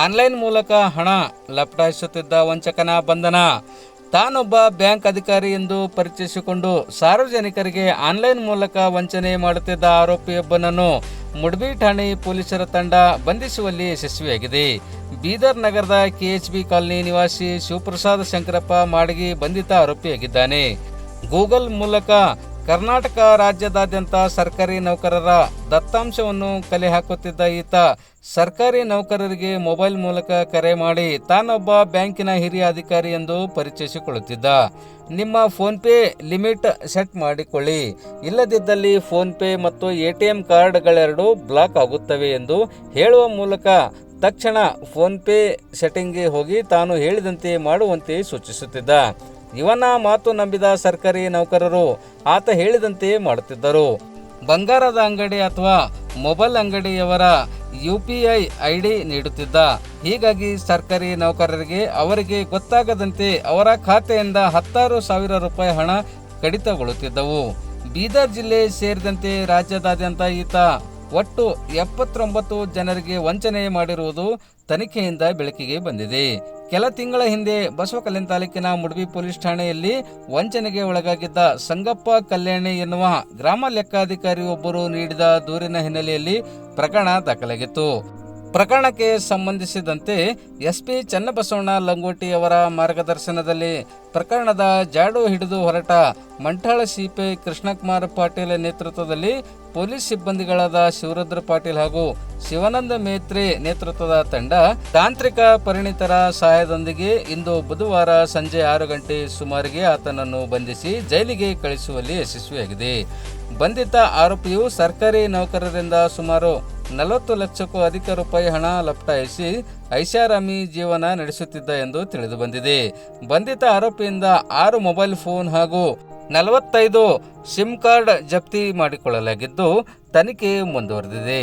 Online ಮೂಲಕ ಹಣ ಲಪಟಾಯಿಸುತ್ತಿದ್ದ ವಂಚಕನ ಬಂಧನ. ತಾನೊಬ್ಬ ಬ್ಯಾಂಕ್ ಅಧಿಕಾರಿ ಎಂದು ಪರಿಚಯಿಸಿಕೊಂಡು ಸಾರ್ವಜನಿಕರಿಗೆ ಆನ್ಲೈನ್ ಮೂಲಕ ವಂಚನೆ ಮಾಡುತ್ತಿದ್ದ ಆರೋಪಿಯೊಬ್ಬನನ್ನು ಮುಡ್ಬಿ ಠಾಣೆ ಪೊಲೀಸರ ತಂಡ ಬಂಧಿಸುವಲ್ಲಿ ಯಶಸ್ವಿಯಾಗಿದೆ. ಬೀದರ್ ನಗರದ KHB ಕಾಲನಿ ನಿವಾಸಿ ಶಿವಪ್ರಸಾದ್ ಶಂಕರಪ್ಪ ಮಾಡಗಿ ಬಂಧಿತ ಆರೋಪಿಯಾಗಿದ್ದಾನೆ. ಗೂಗಲ್ ಮೂಲಕ ಕರ್ನಾಟಕ ರಾಜ್ಯದಾದ್ಯಂತ ಸರ್ಕಾರಿ ನೌಕರರ ದತ್ತಾಂಶವನ್ನು ಕಲೆ ಹಾಕುತ್ತಿದ್ದ ಈತ ಸರ್ಕಾರಿ ನೌಕರರಿಗೆ ಮೊಬೈಲ್ ಮೂಲಕ ಕರೆ ಮಾಡಿ ತಾನೊಬ್ಬ ಬ್ಯಾಂಕಿನ ಹಿರಿಯ ಅಧಿಕಾರಿ ಎಂದು ಪರಿಚಯಿಸಿಕೊಳ್ಳುತ್ತಿದ್ದ. ನಿಮ್ಮ ಫೋನ್ಪೇ ಲಿಮಿಟ್ ಸೆಟ್ ಮಾಡಿಕೊಳ್ಳಿ, ಇಲ್ಲದಿದ್ದಲ್ಲಿ ಫೋನ್ಪೇ ಮತ್ತು ATM ಕಾರ್ಡ್ಗಳೆರಡೂ ಬ್ಲಾಕ್ ಆಗುತ್ತವೆ ಎಂದು ಹೇಳುವ ಮೂಲಕ ತಕ್ಷಣ ಫೋನ್ಪೇ ಸೆಟ್ಟಿಂಗ್ಗೆ ಹೋಗಿ ತಾನು ಹೇಳಿದಂತೆ ಮಾಡುವಂತೆ ಸೂಚಿಸುತ್ತಿದ್ದ. ಇವನ ಮಾತು ನಂಬಿದ ಸರ್ಕಾರಿ ನೌಕರರು ಆತ ಹೇಳಿದಂತೆ ಮಾಡುತ್ತಿದ್ದರು. ಬಂಗಾರದ ಅಂಗಡಿ ಅಥವಾ ಮೊಬೈಲ್ ಅಂಗಡಿಯವರ UPI ID ನೀಡುತ್ತಿದ್ದ. ಹೀಗಾಗಿ ಸರ್ಕಾರಿ ನೌಕರರಿಗೆ ಅವರಿಗೆ ಗೊತ್ತಾಗದಂತೆ ಅವರ ಖಾತೆಯಿಂದ 16,000 ರೂಪಾಯಿ ಹಣ ಕಡಿತಗೊಳ್ಳುತ್ತಿದ್ದವು. ಬೀದರ್ ಜಿಲ್ಲೆ ಸೇರಿದಂತೆ ರಾಜ್ಯದಾದ್ಯಂತ ಈತ ಒಟ್ಟು 79 ಜನರಿಗೆ ವಂಚನೆ ಮಾಡಿರುವುದು ತನಿಖೆಯಿಂದ ಬೆಳಕಿಗೆ ಬಂದಿದೆ. ಕೆಲ ತಿಂಗಳ ಹಿಂದೆ ಬಸವಕಲ್ಯಾಣ ತಾಲೂಕಿನ ಮುಡ್ಬಿ ಪೊಲೀಸ್ ಠಾಣೆಯಲ್ಲಿ ವಂಚನೆಗೆ ಒಳಗಾಗಿದ್ದ ಸಂಗಪ್ಪ ಕಲ್ಯಾಣಿ ಎನ್ನುವ ಗ್ರಾಮ ಲೆಕ್ಕಾಧಿಕಾರಿ ಒಬ್ಬರು ನೀಡಿದ ದೂರಿನ ಹಿನ್ನೆಲೆಯಲ್ಲಿ ಪ್ರಕರಣ ದಾಖಲಾಗಿತ್ತು. ಪ್ರಕರಣಕ್ಕೆ ಸಂಬಂಧಿಸಿದಂತೆ SP ಚನ್ನಬಸವಣ್ಣ ಲಂಗೋಟಿ ಅವರ ಮಾರ್ಗದರ್ಶನದಲ್ಲಿ ಪ್ರಕರಣದ ಜಾಡು ಹಿಡಿದು ಹೊರಟ ಮಂಠಾಳ CPI ಕೃಷ್ಣಕುಮಾರ್ ಪಾಟೀಲ್ ನೇತೃತ್ವದಲ್ಲಿ ಪೊಲೀಸ್ ಸಿಬ್ಬಂದಿಗಳಾದ ಶಿವರುದ್ರ ಪಾಟೀಲ್ ಹಾಗೂ ಶಿವಾನಂದ ಮೇತ್ರೆ ನೇತೃತ್ವದ ತಂಡ ತಾಂತ್ರಿಕ ಪರಿಣಿತರ ಸಹಾಯದೊಂದಿಗೆ ಇಂದು ಬುಧವಾರ ಸಂಜೆ 6 ಗಂಟೆ ಸುಮಾರಿಗೆ ಆತನನ್ನು ಬಂಧಿಸಿ ಜೈಲಿಗೆ ಕಳಿಸುವಲ್ಲಿ ಯಶಸ್ವಿಯಾಗಿದೆ. ಬಂಧಿತ ಆರೋಪಿಯು ಸರ್ಕಾರಿ ನೌಕರರಿಂದ ಸುಮಾರು 40 ಲಕ್ಷಕ್ಕೂ ಅಧಿಕ ರೂಪಾಯಿ ಹಣ ಲಪಟಾಯಿಸಿ ಐಷಾರಾಮಿ ಜೀವನ ನಡೆಸುತ್ತಿದ್ದ ಎಂದು ತಿಳಿದು ಬಂದಿದೆ. ಬಂಧಿತ ಆರೋಪಿಯಿಂದ 6 ಮೊಬೈಲ್ ಫೋನ್ ಹಾಗೂ 45 ಸಿಮ್ ಕಾರ್ಡ್ ಜಪ್ತಿ ಮಾಡಿಕೊಳ್ಳಲಾಗಿದ್ದು ತನಿಖೆ ಮುಂದುವರೆದಿದೆ.